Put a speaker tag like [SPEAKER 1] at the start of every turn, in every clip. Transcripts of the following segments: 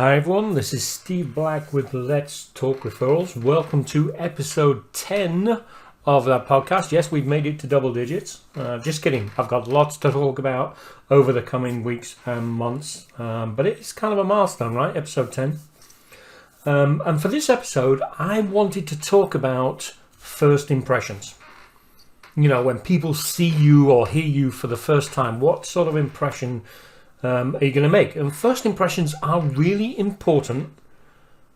[SPEAKER 1] Hi everyone, this is Steve Black with Let's Talk Referrals. Welcome to episode 10 of that podcast. Yes, we've made it to double digits. Just kidding. I've got lots to talk about over the coming weeks and months. But it's kind of a milestone, right? Episode 10. And for this episode, I wanted to talk about first impressions. You know, when people see you or hear you for the first time, what sort of impression are you going to make? And first impressions are really important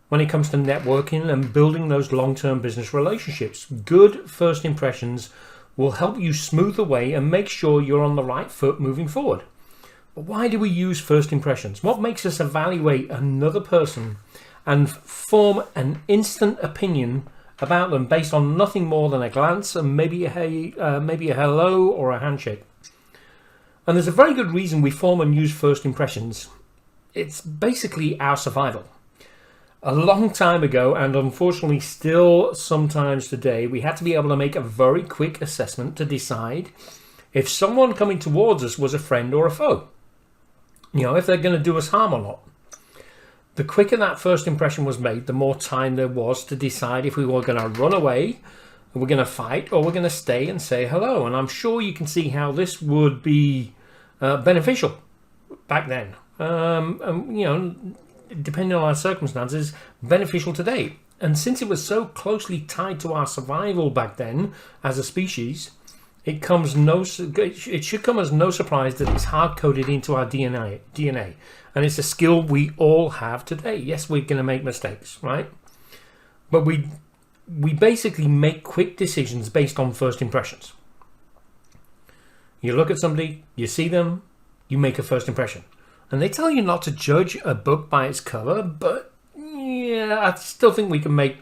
[SPEAKER 1] when it comes to networking and building those long-term business relationships. Good first impressions will help you smooth the way and make sure you're on the right foot moving forward. But why do we use first impressions? What makes us evaluate another person and form an instant opinion about them based on nothing more than a glance and maybe a hello or a handshake? And there's a very good reason we form and use first impressions. It's basically our survival. A long time ago, and unfortunately still sometimes today, we had to be able to make a very quick assessment to decide if someone coming towards us was a friend or a foe. You know, if they're going to do us harm or not. The quicker that first impression was made, the more time there was to decide if we were going to run away, we're going to fight, or we're going to stay and say hello. And I'm sure you can see how this would be beneficial back then. You know, depending on our circumstances, beneficial today. And since it was so closely tied to our survival back then as a species, it should come as no surprise that it's hard-coded into our DNA. And it's a skill we all have today. Yes, we're going to make mistakes, right? But we basically make quick decisions based on first impressions. You look at somebody, you see them, you make a first impression. And they tell you not to judge a book by its cover, but yeah, I still think we can make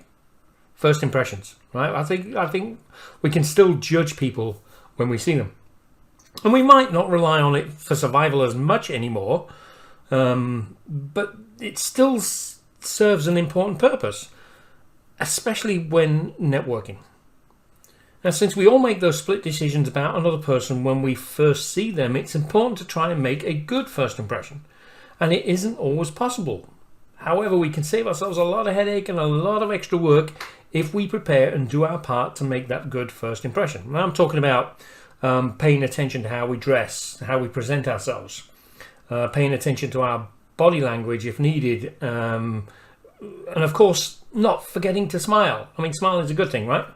[SPEAKER 1] first impressions, right? I think we can still judge people when we see them. And we might not rely on it for survival as much anymore, but it still serves an important purpose, especially when networking. Now, since we all make those split decisions about another person when we first see them, it's important to try and make a good first impression. And it isn't always possible. However, we can save ourselves a lot of headache and a lot of extra work if we prepare and do our part to make that good first impression. Now, I'm talking about paying attention to how we dress, how we present ourselves, paying attention to our body language if needed, and of course, not forgetting to smile. I mean, smiling is a good thing, right?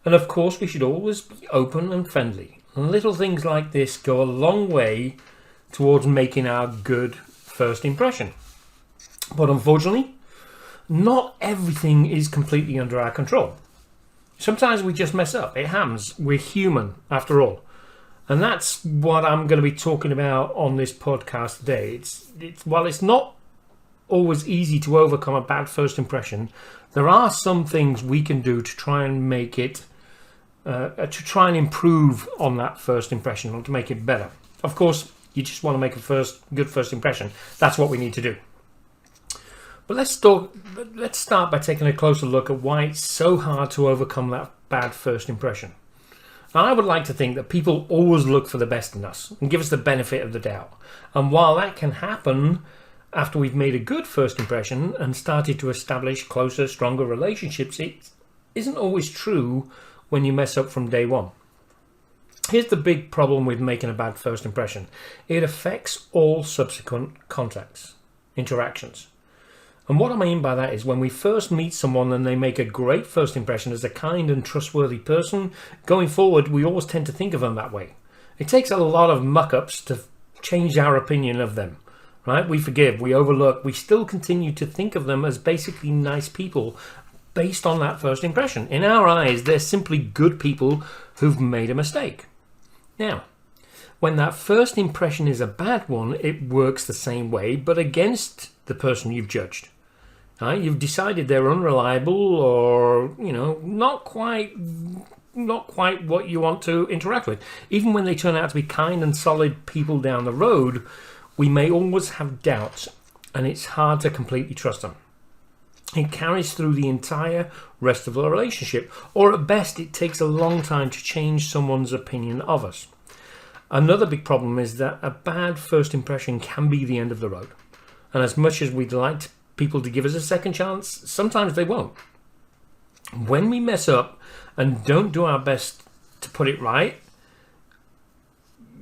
[SPEAKER 1] And of course, we should always be open and friendly. And little things like this go a long way towards making our good first impression. But unfortunately, not everything is completely under our control. Sometimes we just mess up. It happens. We're human, after all. And that's what I'm going to be talking about on this podcast today. While it's not always easy to overcome a bad first impression, there are some things we can do to try and make it to try and improve on that first impression or to make it better. Of course, you just want to make a good first impression. That's what we need to do. But let's start by taking a closer look at why it's so hard to overcome that bad first impression. Now, I would like to think that people always look for the best in us and give us the benefit of the doubt. And while that can happen after we've made a good first impression and started to establish closer, stronger relationships, it isn't always true when you mess up from day one. Here's the big problem with making a bad first impression. It affects all subsequent interactions. And what I mean by that is when we first meet someone and they make a great first impression as a kind and trustworthy person, going forward, we always tend to think of them that way. It takes a lot of muck-ups to change our opinion of them. Right? We forgive, we overlook, we still continue to think of them as basically nice people based on that first impression. In our eyes, they're simply good people who've made a mistake. Now, when that first impression is a bad one, it works the same way, but against the person you've judged. Right? You've decided they're unreliable or, you know, not quite what you want to interact with. Even when they turn out to be kind and solid people down the road, we may always have doubts, and it's hard to completely trust them. It carries through the entire rest of the relationship, or at best, it takes a long time to change someone's opinion of us. Another big problem is that a bad first impression can be the end of the road. And as much as we'd like people to give us a second chance. Sometimes they won't. When we mess up and don't do our best to put it right,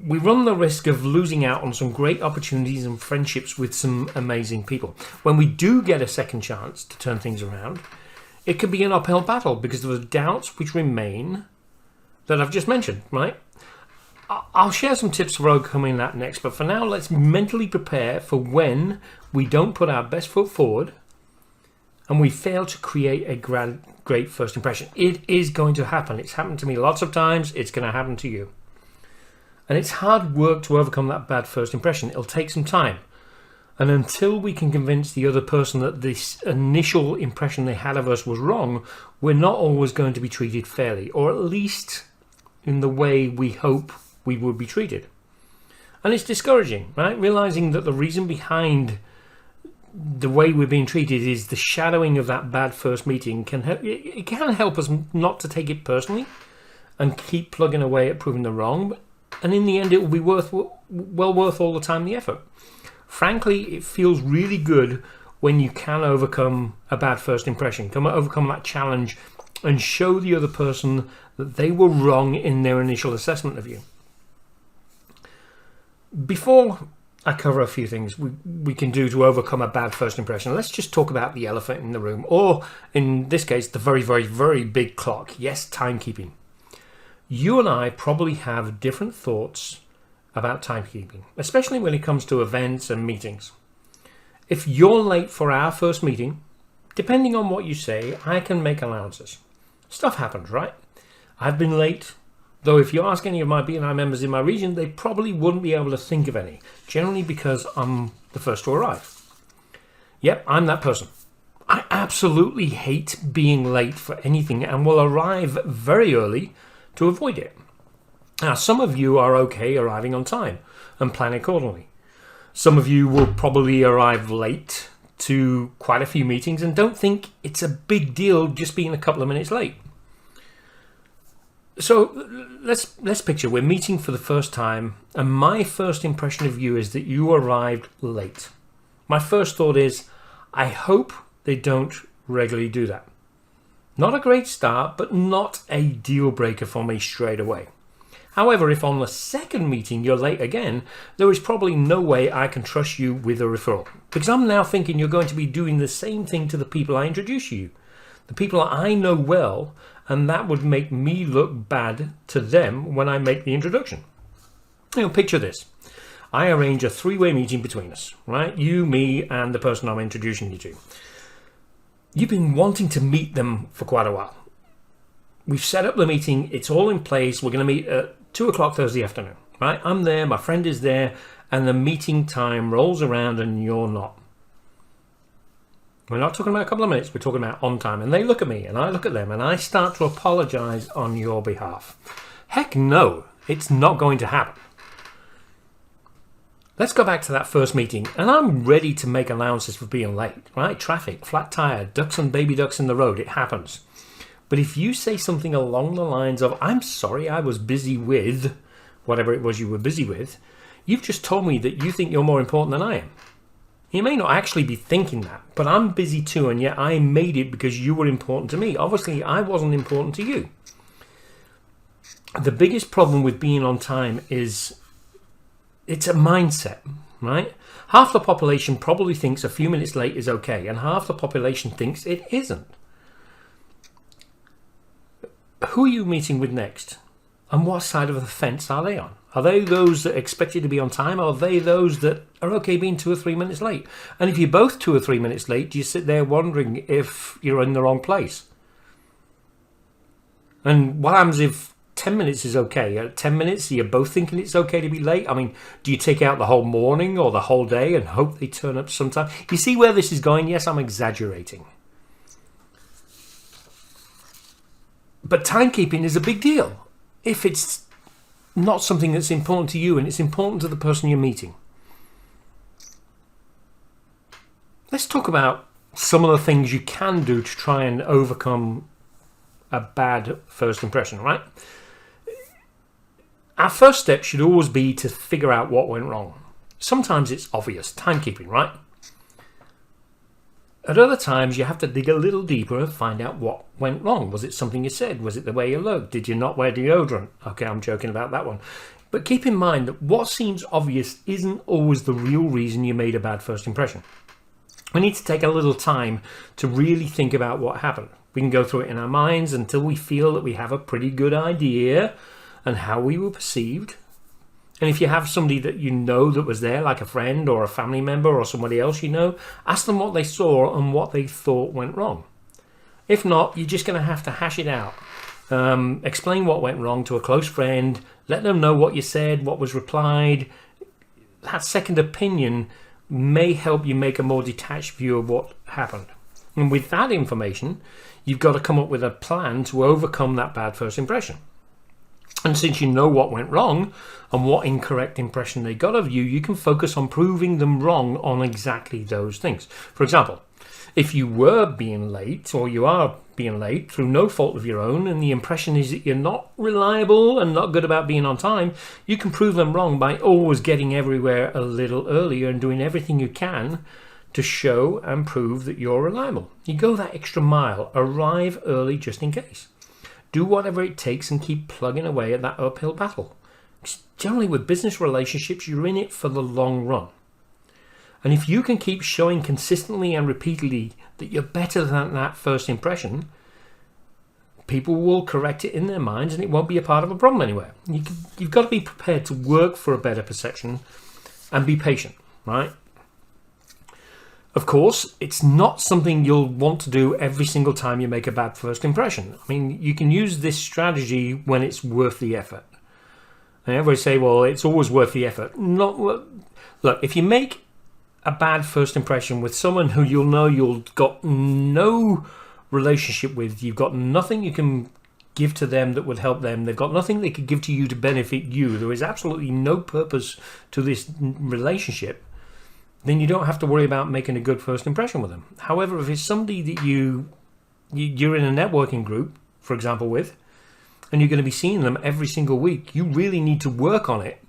[SPEAKER 1] we run the risk of losing out on some great opportunities and friendships with some amazing people. When we do get a second chance to turn things around, it can be an uphill battle because of the doubts which remain that I've just mentioned, right? I'll share some tips for overcoming that next, but for now, let's mentally prepare for when we don't put our best foot forward and we fail to create a great first impression. It is going to happen. It's happened to me lots of times. It's going to happen to you. And it's hard work to overcome that bad first impression. It'll take some time. And until we can convince the other person that this initial impression they had of us was wrong, we're not always going to be treated fairly, or at least in the way we hope we would be treated. And it's discouraging, right? Realizing that the reason behind the way we're being treated is the shadowing of that bad first meeting can help us not to take it personally and keep plugging away at proving the wrong. And in the end, it will be worth all the time and the effort. Frankly, it feels really good when you can overcome a bad first impression, overcome that challenge and show the other person that they were wrong in their initial assessment of you. Before I cover a few things we can do to overcome a bad first impression, let's just talk about the elephant in the room, or in this case, the very, very, very big clock. Yes, timekeeping. You and I probably have different thoughts about timekeeping, especially when it comes to events and meetings. If you're late for our first meeting, depending on what you say, I can make allowances. Stuff happens, right? I've been late, though if you ask any of my BNI members in my region, they probably wouldn't be able to think of any, generally because I'm the first to arrive. Yep, I'm that person. I absolutely hate being late for anything and will arrive very early to avoid it. Now, some of you are okay arriving on time and plan accordingly. Some of you will probably arrive late to quite a few meetings and don't think it's a big deal just being a couple of minutes late. So let's picture we're meeting for the first time and my first impression of you is that you arrived late. My first thought is, I hope they don't regularly do that. Not a great start, but not a deal breaker for me straight away. However, if on the second meeting you're late again, there is probably no way I can trust you with a referral. Because I'm now thinking you're going to be doing the same thing to the people I introduce you. The people I know well, and that would make me look bad to them when I make the introduction. Picture this. I arrange a three-way meeting between us, right? You, me, and the person I'm introducing you to. You've been wanting to meet them for quite a while. We've set up the meeting. It's all in place. We're going to meet at 2 o'clock Thursday afternoon, right? I'm there. My friend is there. And the meeting time rolls around and you're not. We're not talking about a couple of minutes. We're talking about on time. And they look at me and I look at them and I start to apologize on your behalf. Heck no, it's not going to happen. Let's go back to that first meeting, and I'm ready to make allowances for being late, right? Traffic, flat tire, ducks and baby ducks in the road, it happens. But if you say something along the lines of, I'm sorry, I was busy with whatever it was you were busy with, you've just told me that you think you're more important than I am. You may not actually be thinking that, but I'm busy too, and yet I made it because you were important to me. Obviously, I wasn't important to you. The biggest problem with being on time is it's a mindset, right? Half the population probably thinks a few minutes late is okay, and half the population thinks it isn't. Who are you meeting with next? And what side of the fence are they on? Are they those that expect you to be on time, or are they those that are okay being 2 or 3 minutes late? And if you're both 2 or 3 minutes late, do you sit there wondering if you're in the wrong place? And what happens if 10 minutes is okay? At 10 minutes, are you both thinking it's okay to be late? I mean, do you take out the whole morning or the whole day and hope they turn up sometime? You see where this is going? Yes, I'm exaggerating. But timekeeping is a big deal if it's not something that's important to you and it's important to the person you're meeting. Let's talk about some of the things you can do to try and overcome a bad first impression, right? Our first step should always be to figure out what went wrong. Sometimes it's obvious, timekeeping, right? At other times, you have to dig a little deeper and find out what went wrong. Was it something you said? Was it the way you looked? Did you not wear deodorant? Okay, I'm joking about that one. But keep in mind that what seems obvious isn't always the real reason you made a bad first impression. We need to take a little time to really think about what happened. We can go through it in our minds until we feel that we have a pretty good idea and how we were perceived. And if you have somebody that you know that was there, like a friend or a family member or somebody else you know, ask them what they saw and what they thought went wrong. If not, you're just going to have to hash it out. Explain what went wrong to a close friend. Let them know what you said, what was replied. That second opinion may help you make a more detached view of what happened. And with that information, you've got to come up with a plan to overcome that bad first impression. And since you know what went wrong and what incorrect impression they got of you, you can focus on proving them wrong on exactly those things. For example, if you were being late or you are being late through no fault of your own and the impression is that you're not reliable and not good about being on time, you can prove them wrong by always getting everywhere a little earlier and doing everything you can to show and prove that you're reliable. You go that extra mile, arrive early just in case. Do whatever it takes and keep plugging away at that uphill battle. Generally with business relationships, you're in it for the long run. And if you can keep showing consistently and repeatedly that you're better than that first impression, people will correct it in their minds and it won't be a part of a problem anywhere. You've got to be prepared to work for a better perception and be patient, right? Of course, it's not something you'll want to do every single time you make a bad first impression. I mean, you can use this strategy when it's worth the effort. And everybody say, well, it's always worth the effort. Look, if you make a bad first impression with someone who you'll know you've got no relationship with, you've got nothing you can give to them that would help them, they've got nothing they could give to you to benefit you, there is absolutely no purpose to this relationship, then you don't have to worry about making a good first impression with them. However, if it's somebody that you're in a networking group, for example, with, and you're going to be seeing them every single week, you really need to work on it,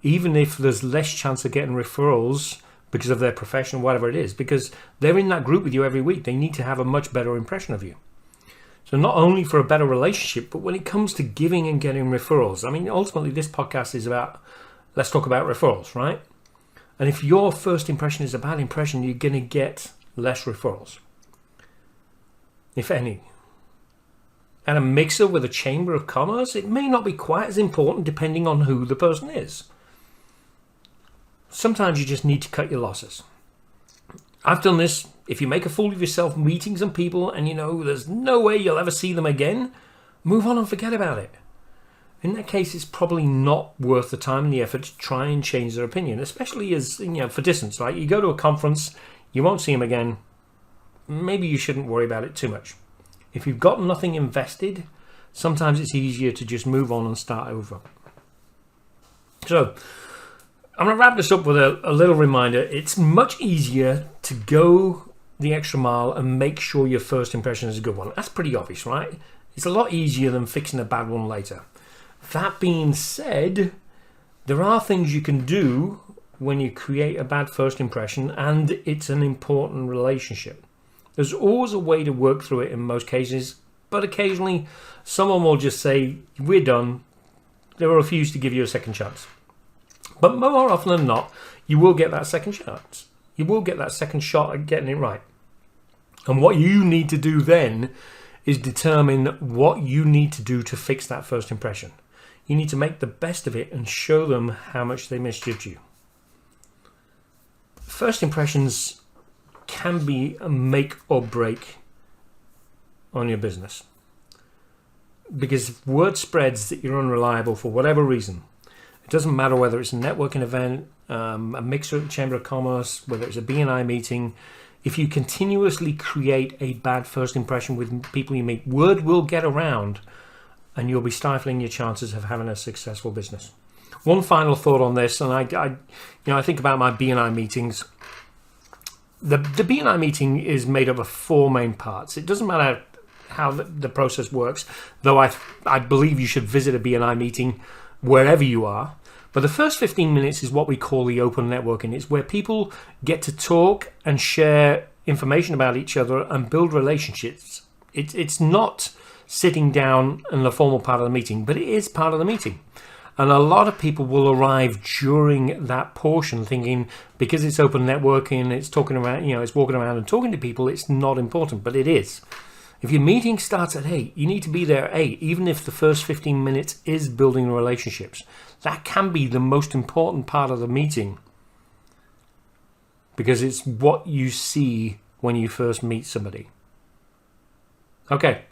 [SPEAKER 1] even if there's less chance of getting referrals because of their profession, whatever it is, because they're in that group with you every week. They need to have a much better impression of you. So not only for a better relationship, but when it comes to giving and getting referrals, I mean, ultimately this podcast is about, let's talk about referrals, right? And if your first impression is a bad impression, you're going to get less referrals, if any. And a mixer with a chamber of commerce, it may not be quite as important depending on who the person is. Sometimes you just need to cut your losses. I've done this. If you make a fool of yourself meeting some people and you know there's no way you'll ever see them again, move on and forget about it. In that case, it's probably not worth the time and the effort to try and change their opinion, especially as, for distance, right? You go to a conference, you won't see them again. Maybe you shouldn't worry about it too much. If you've got nothing invested, sometimes it's easier to just move on and start over. So, I'm going to wrap this up with a little reminder. It's much easier to go the extra mile and make sure your first impression is a good one. That's pretty obvious, right? It's a lot easier than fixing a bad one later. That being said, there are things you can do when you create a bad first impression and it's an important relationship. There's always a way to work through it in most cases, but occasionally someone will just say, we're done. They will refuse to give you a second chance. But more often than not, you will get that second chance. You will get that second shot at getting it right. And what you need to do then is determine what you need to do to fix that first impression. You need to make the best of it and show them how much they misjudge you. First impressions can be a make or break on your business. Because if word spreads that you're unreliable for whatever reason, it doesn't matter whether it's a networking event, a mixer at the Chamber of Commerce, whether it's a BNI meeting, if you continuously create a bad first impression with people you meet, word will get around and you'll be stifling your chances of having a successful business. One final thought on this, and I think about my BNI meetings. The BNI meeting is made up of 4 main parts. It doesn't matter how the process works, though I believe you should visit a BNI meeting wherever you are. But the first 15 minutes is what we call the open networking. It's where people get to talk and share information about each other and build relationships. It's not sitting down in the formal part of the meeting, but it is part of the meeting. And a lot of people will arrive during that portion thinking because it's open networking, it's talking around, it's walking around and talking to people, it's not important, but it is. If your meeting starts at 8, you need to be there at 8, even if the first 15 minutes is building relationships. That can be the most important part of the meeting because it's what you see when you first meet somebody. Okay,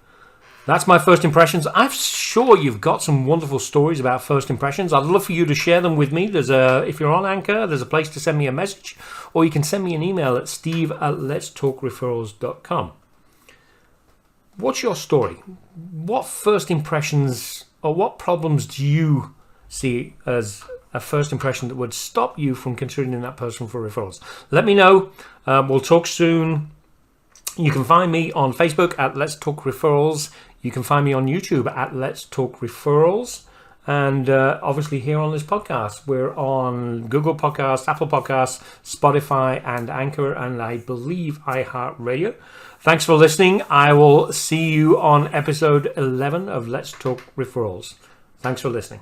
[SPEAKER 1] that's my first impressions. I'm sure you've got some wonderful stories about first impressions. I'd love for you to share them with me. If you're on Anchor, there's a place to send me a message, or you can send me an email at steve@letstalkreferrals.com. What's your story? What first impressions or what problems do you see as a first impression that would stop you from considering that person for referrals? Let me know. We'll talk soon. You can find me on Facebook at Let's Talk Referrals. You can find me on YouTube at Let's Talk Referrals. And obviously here on this podcast, we're on Google Podcasts, Apple Podcasts, Spotify, and Anchor, and I believe iHeartRadio. Thanks for listening. I will see you on episode 11 of Let's Talk Referrals. Thanks for listening.